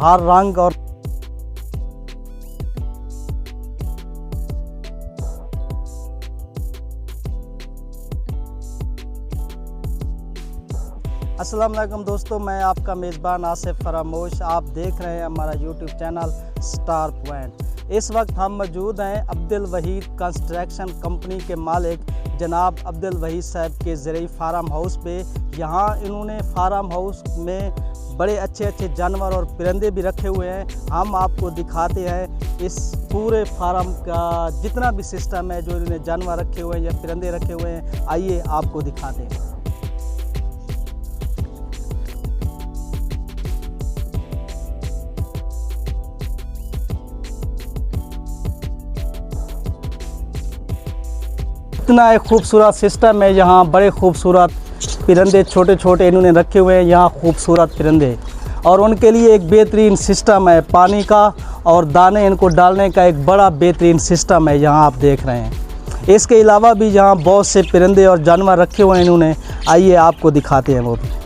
हर रंग और अस्सलाम वालेकुम दोस्तों, मैं आपका मेज़बान आसिफ फरामोश। आप देख रहे हैं हमारा यूट्यूब चैनल स्टार पॉइंट। इस वक्त हम मौजूद हैं अब्दुल वहीद कंस्ट्रक्शन कंपनी के मालिक जनाब अब्दुल वहीद साहब के ज़रिए फार्म हाउस पे। यहाँ इन्होंने फार्म हाउस में बड़े अच्छे अच्छे जानवर और परिंदे भी रखे हुए हैं। हम आपको दिखाते हैं इस पूरे फार्म का जितना भी सिस्टम है, जो इन्होंने जानवर रखे हुए हैं या परिंदे रखे हुए हैं। आइए आपको दिखाते हैं। इतना एक खूबसूरत सिस्टम है। यहाँ बड़े खूबसूरत परिंदे छोटे छोटे इन्होंने रखे हुए हैं। यहाँ खूबसूरत परिंदे और उनके लिए एक बेहतरीन सिस्टम है पानी का और दाने इनको डालने का एक बड़ा बेहतरीन सिस्टम है। यहाँ आप देख रहे हैं। इसके अलावा भी यहाँ बहुत से परिंदे और जानवर रखे हुए हैं इन्होंने। आइए आपको दिखाते हैं वो भी।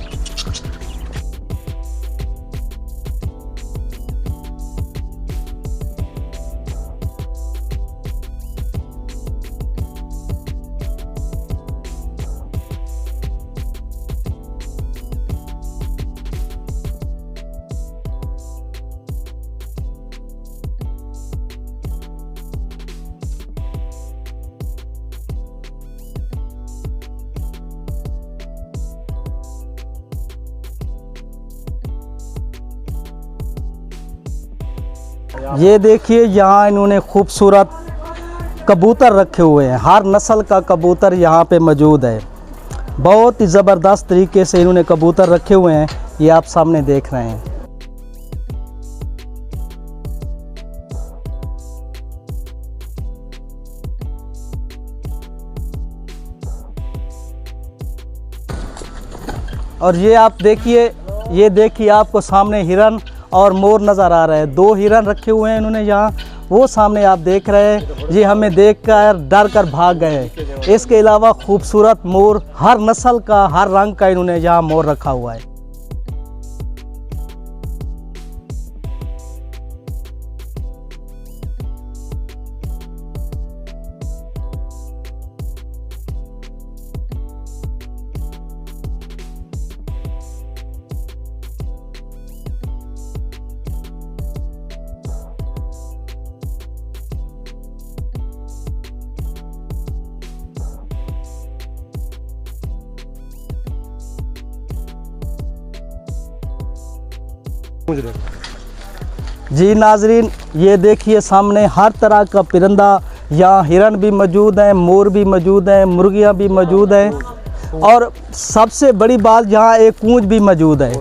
ये देखिए, यहाँ इन्होंने खूबसूरत कबूतर रखे हुए हैं। हर नस्ल का कबूतर यहाँ पे मौजूद है। बहुत ही ज़बरदस्त तरीके से इन्होंने कबूतर रखे हुए हैं। ये आप सामने देख रहे हैं। और ये आप देखिए, ये देखिए आपको सामने हिरन और मोर नज़र आ रहे हैं। 2 हिरन रखे हुए हैं इन्होंने यहाँ। वो सामने आप देख रहे हैं, ये हमें देखकर डर कर भाग गए। इसके अलावा खूबसूरत मोर, हर नस्ल का हर रंग का इन्होंने यहाँ मोर रखा हुआ है। जी नाजरीन, ये देखिए सामने हर तरह का परिंदा। यहाँ हिरन भी मौजूद हैं, मोर भी मौजूद हैं, मुर्गियाँ भी मौजूद हैं और सबसे बड़ी बात यहाँ एक कूंज भी मौजूद है।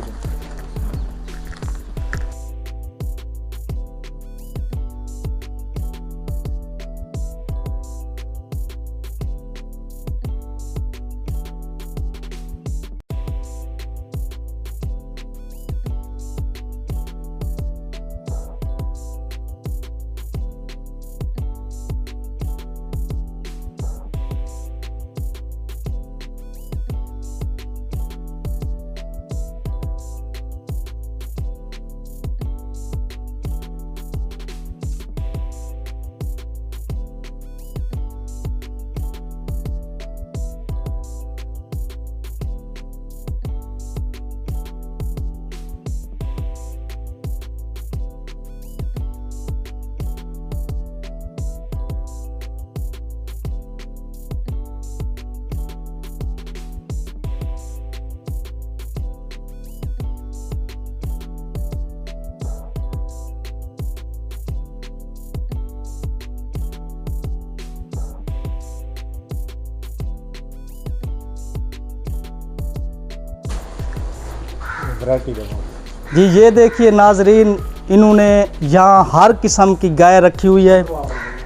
जी ये देखिए नाजरीन, इन्होंने यहाँ हर किस्म की गाय रखी हुई है।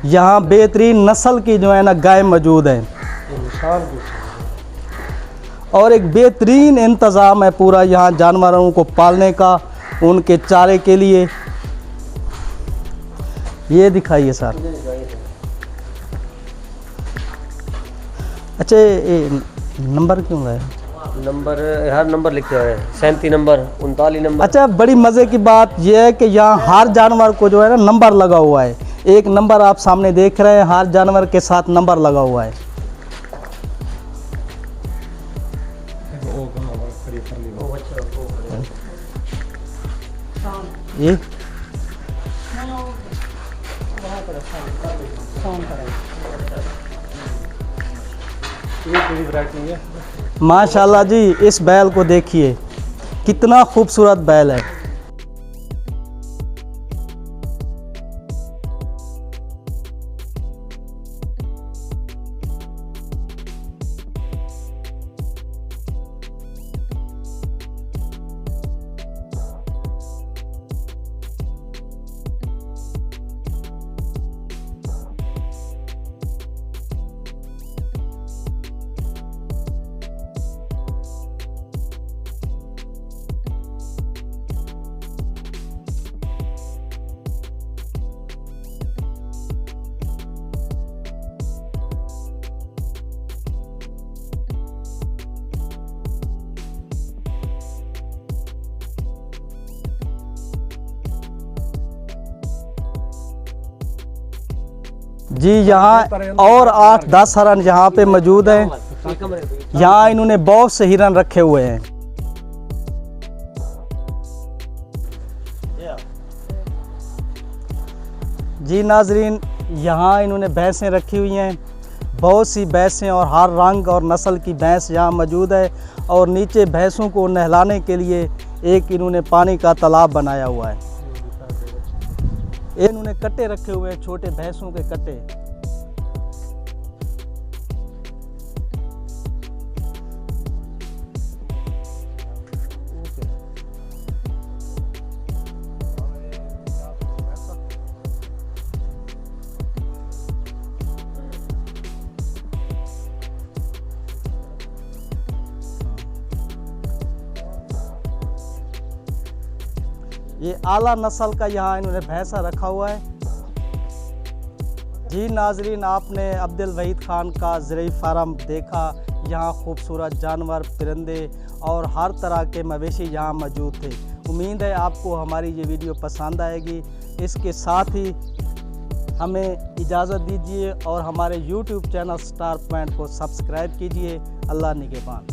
यहाँ बेहतरीन नस्ल की जो है ना गाय मौजूद है और एक बेहतरीन इंतज़ाम है पूरा यहाँ जानवरों को पालने का, उनके चारे के लिए। ये दिखाइए सर। अच्छा, ये नंबर क्यों गया? नंबर हर नंबर लिखे हुए हैं, 37 नंबर, 39 नंबर। अच्छा, बड़ी मज़े की बात यह है कि यहाँ हर जानवर को जो है ना नंबर लगा हुआ है। एक नंबर आप सामने देख रहे हैं, हर जानवर के साथ नंबर लगा हुआ है। ये माशाल्लाह जी, इस बैल को देखिए, कितना खूबसूरत बैल है। जी, यहाँ और 8-10 हिरन यहाँ पे मौजूद हैं। यहाँ इन्होंने बहुत से हिरन रखे हुए हैं। जी नाजरीन, यहाँ इन्होंने भैंसें रखी हुई हैं, बहुत सी भैंसें और हर रंग और नस्ल की भैंस यहाँ मौजूद है। और नीचे भैंसों को नहलाने के लिए एक इन्होंने पानी का तालाब बनाया हुआ है। इन्होंने कट्टे रखे हुए हैं, छोटे भैंसों के कट्टे। ये आला नस्ल का यहाँ इन्होंने भैंसा रखा हुआ है। जी नाजरीन, आपने अब्दुल वहीद खान का ज़रई फार्म देखा। यहाँ खूबसूरत जानवर, परिंदे और हर तरह के मवेशी यहाँ मौजूद थे। उम्मीद है आपको हमारी ये वीडियो पसंद आएगी। इसके साथ ही हमें इजाज़त दीजिए और हमारे YouTube चैनल स्टार पॉइंट को सब्सक्राइब कीजिए। अल्लाह निगहबान।